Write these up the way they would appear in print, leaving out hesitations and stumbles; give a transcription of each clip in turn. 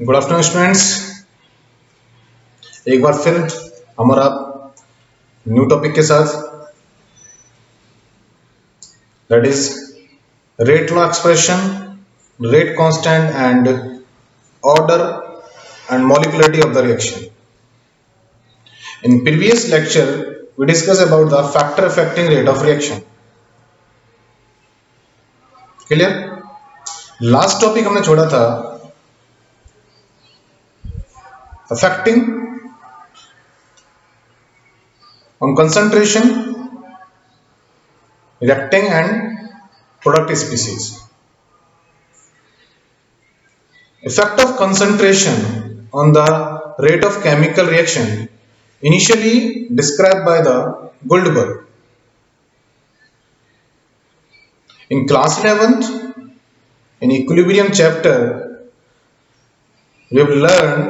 Good afternoon students. एक बार फिर हमारा न्यू टॉपिक के साथ that is rate law expression, rate constant and order and molecularity of the reaction. In previous lecture we discussed about the factor affecting rate of reaction. Clear? Last topic हमने छोड़ा था affecting on concentration, reacting and product species. Effect of concentration on the rate of chemical reaction initially described by the Goldberg. In class 11th, in equilibrium chapter, we have learned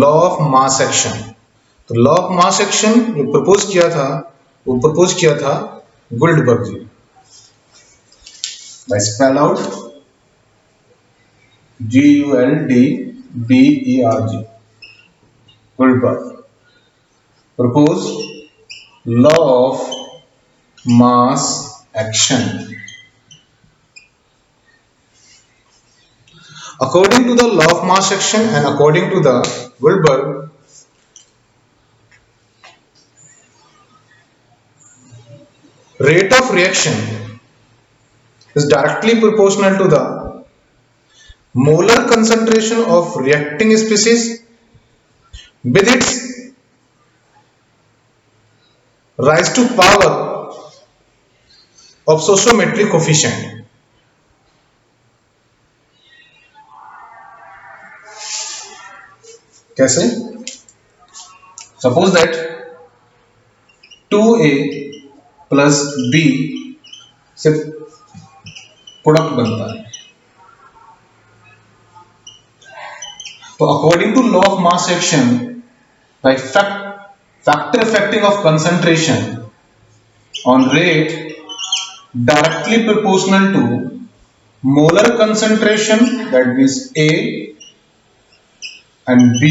law of mass action. तो law of mass action जो propose किया था Guldberg ji. By spell out GULDBERG, Guldberg propose law of mass action. According to the law of mass action and according to the Goldberg, rate of reaction is directly proportional to the molar concentration of reacting species with its rise to power of stoichiometric coefficient. कैसे? Suppose that 2A plus B से product बनता है। तो according to law of mass action, by factor affecting of concentration on rate directly proportional to molar concentration, that means A and B,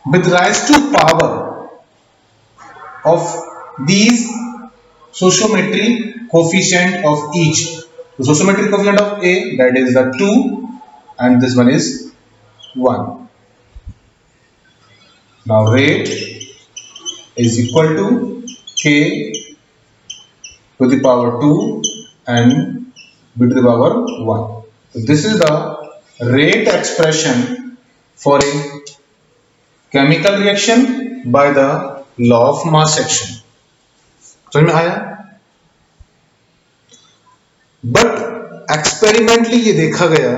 with rise to power of these stoichiometric coefficient of each. The stoichiometric coefficient of A, that is the 2 and this one is 1. Now rate is equal to K to the power 2 and B to the power 1. So this is the rate expression for a chemical reaction by the law of mass action. समझ में आया? But experimentally ये देखा गया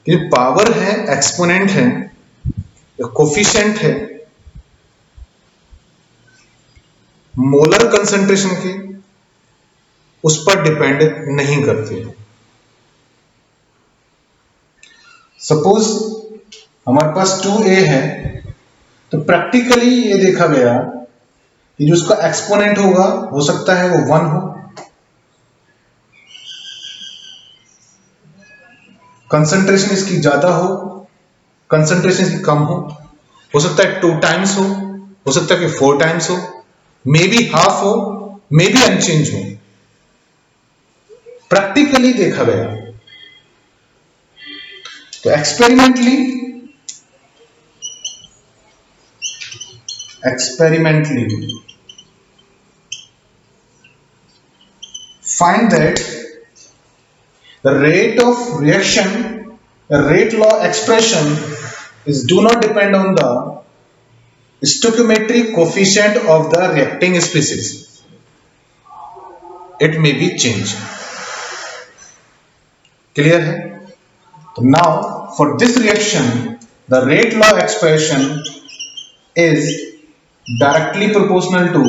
कि power है, exponent है, coefficient है, मोलर कंसंट्रेशन की उस पर डिपेंड नहीं करते। सपोज हमारे पास 2A है, तो प्रैक्टिकली ये देखा गया कि जो उसका एक्सपोनेंट होगा हो सकता है वो 1 हो, कंसंट्रेशन इसकी ज्यादा हो, कंसंट्रेशन इसकी कम हो सकता है 2 टाइम्स हो सकता है कि 4 टाइम्स हो, मे बी हाफ हो, मे बी अनचेंज हो। प्रैक्टिकली देखा गया। तो experimentally find that the rate of reaction, the rate law expression is do not depend on the stoichiometric coefficient of the reacting species. It may be changed. Clear है? Now for this reaction the rate law expression is directly proportional to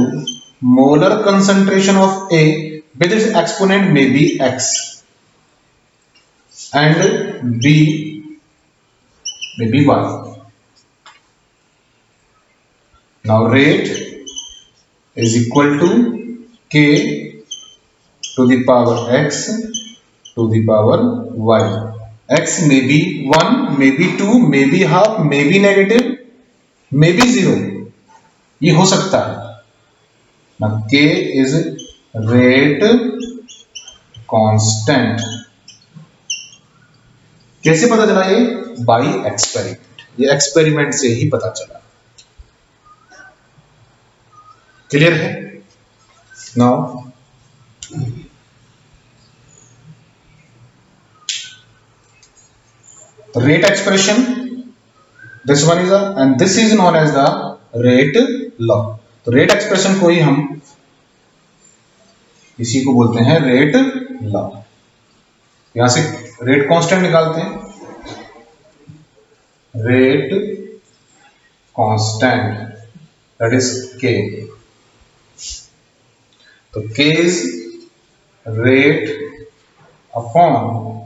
molar concentration of A with its exponent may be X and B may be Y. Now rate is equal to k to the power x to the power y. X may be 1, may be 2, may be half, may be negative, may be 0. ये हो सकता है ना. k is rate constant. कैसे पता चला ये? By experiment. ये एक्सपेरिमेंट से ही पता चला. क्लियर है? Now rate expression, this one is a, and this is known as the rate law. तो rate expression को ही हम इसी को बोलते हैं rate law. यहां से rate constant निकालते हैं. rate constant, that is k. तो k is rate upon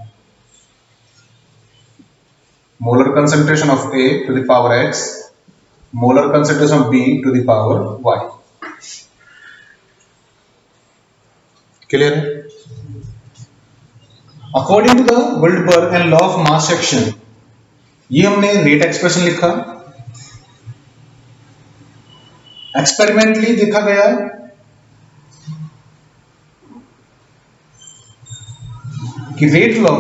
molar concentration of A to the power x, molar concentration of B to the power y. Clear है? According to the Wildberg and law of mass action, ये हमने rate expression लिखा. Experimentally देखा गया कि rate law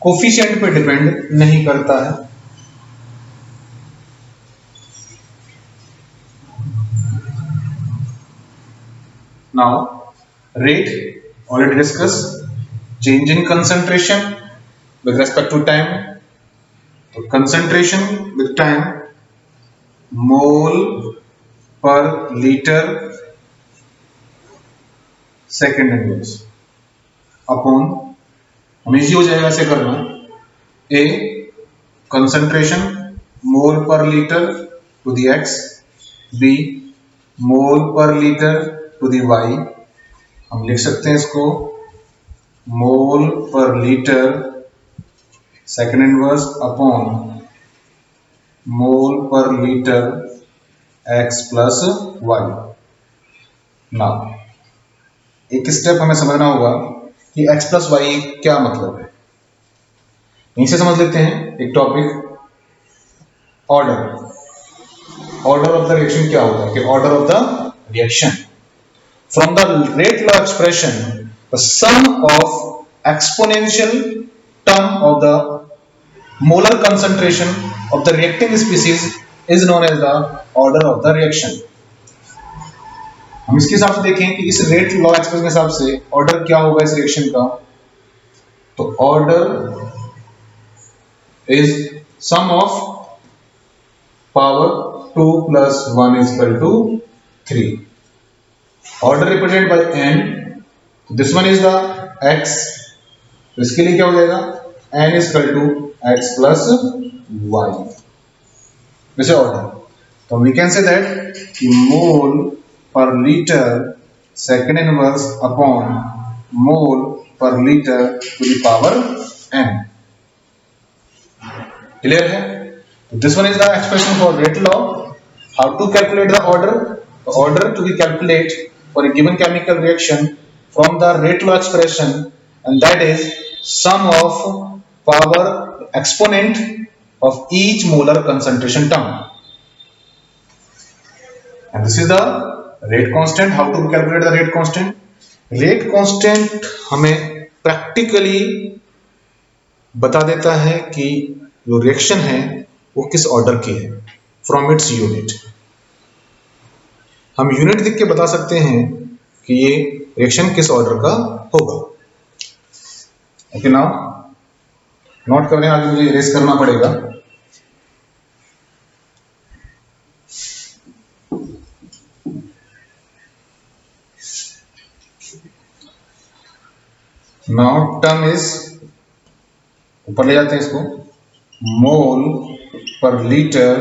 coefficient पे depend नहीं करता है. Now rate already discuss. Change in concentration with respect to time. तो concentration with time mole per litre second inverse upon, हम इजी हो जाएगा ऐसे करना. A concentration mole per litre to the x, B mole per litre to the Y. हम लिख सकते हैं इसको मोल per litre second inverse upon mole per litre x plus Y. ना एक स्टेप हमें समझना होगा कि x प्लस वाई क्या मतलब है. यहीं से समझ लेते हैं एक topic, order. Order of the reaction क्या होता है कि order of the reaction from the rate law expression the sum of exponential term of the molar concentration of the reacting species is known as the order of the reaction. हम इसके हिसाब से देखें कि इस रेट लॉ एक्सप्रेशन के हिसाब से ऑर्डर क्या होगा इस रिएक्शन का. तो order is sum of power 2 plus 1 is equal to 3. Order represented by n. This one is the x. तो इसके लिए क्या हो जाएगा n is equal to x plus y. वैसे ऑर्डर तो वी कैन से दैट कि mole per liter second inverse upon mole per liter to the power n. Clear है? This one is the expression for rate law. How to calculate the order? The order to be calculated for a given chemical reaction from the rate law expression, and that is sum of power exponent of each molar concentration term. And this is the rate constant. How to calculate the rate constant? Rate constant हमें practically बता देता है कि जो reaction है वो किस order की है फ्रॉम इट्स यूनिट. हम यूनिट देख के बता सकते हैं कि ये रिएक्शन किस ऑर्डर का होगा. ओके, नाउ नोट करने आगे मुझे इरेज करना पड़ेगा. नाउ टर्म इज, ऊपर ले जाते हैं इसको, मोल per litre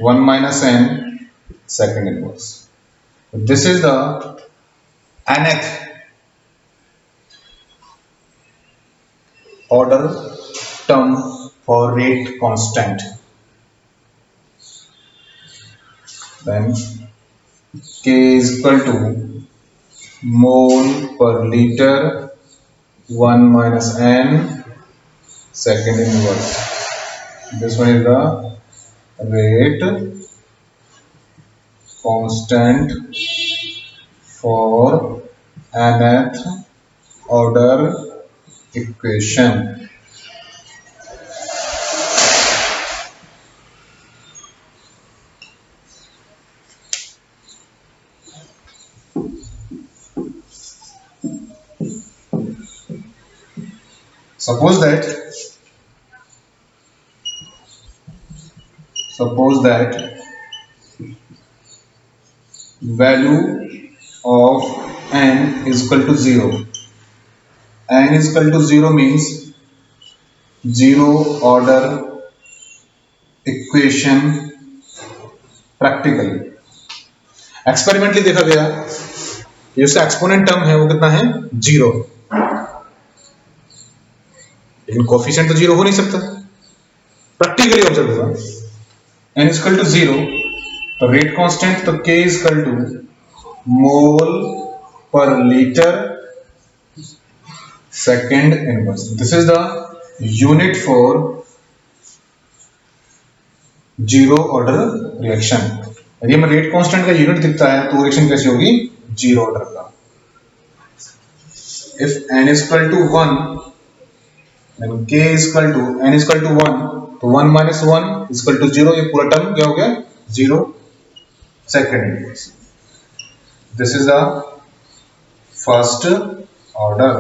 1 minus n second inverse. This is the nth order term for rate constant. Then K is equal to mole per liter 1 minus n second inverse. This one is the rate constant for nth order equation. Suppose that value of n is equal to 0. N is equal to 0 means zero order equation practically experimentally देखा गया ये उसका exponent term है वो कितना है 0, लेकिन coefficient तो 0 हो नहीं सकता। प्रैक्टिकली ऑब्जर्व हुआ n इज इक्वल टू 0 तो रेट कांस्टेंट तो k is equal to mole per litre second inverse. This is the unit for zero order reaction. यदि हमें रेट कांस्टेंट का यूनिट दिखता है तो रिएक्शन कैसी होगी जीरो ऑर्डर का। If n is equal to 1 then k is equal to n is equal to 1 तो 1 minus 1 is equal to 0, ये पूरा टर्म क्या हो गया 0 second inverse. This is the first order.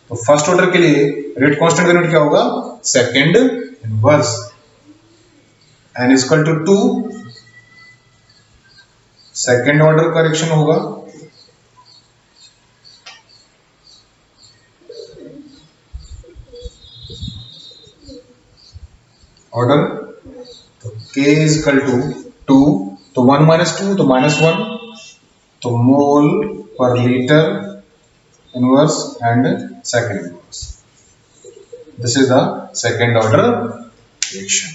तो फर्स्ट ऑर्डर के लिए रेट कांस्टेंट का यूनिट क्या होगा second inverse. n is equal to 2 second order का रिएक्शन होगा। ऑर्डर तो k is equal to 2 तो 1 minus 2 तो minus 1 तो mole per litre inverse and second inverse. This is the second order reaction.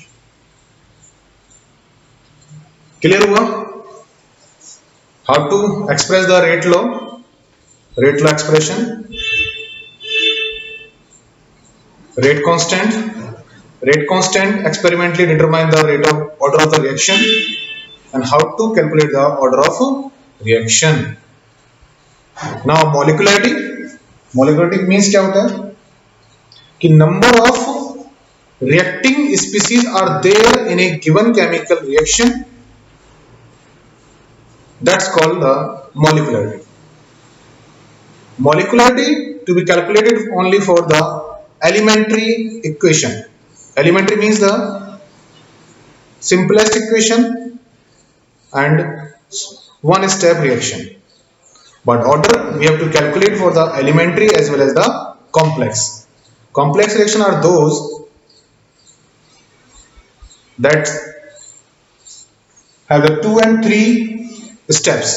Clear हुआ how to express the rate law expression. Rate constant experimentally determine the rate of order of the reaction and how to calculate the order of reaction. Now molecularity means क्या होता है कि number of reacting species are there in a given chemical reaction, that's called the molecularity. Molecularity to be calculated only for the elementary equation. Elementary means the simplest equation and one step reaction, but order we have to calculate for the elementary as well as the complex. Complex reaction are those that have the 2 and 3 steps.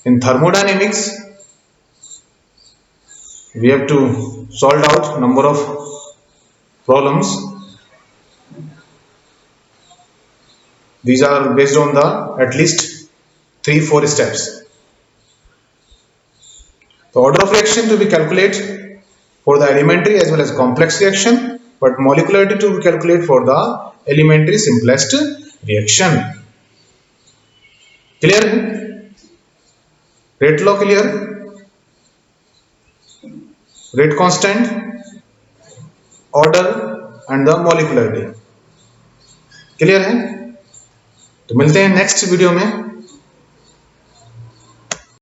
In thermodynamics we have to solve out number of problems. These are based on the at least 3-4 steps. The order of reaction to be calculated for the elementary as well as complex reaction, but molecularity to be calculated for the elementary simplest reaction. Clear है? Rate law clear? Rate constant, order and the molecularity clear है। तो मिलते हैं next video में।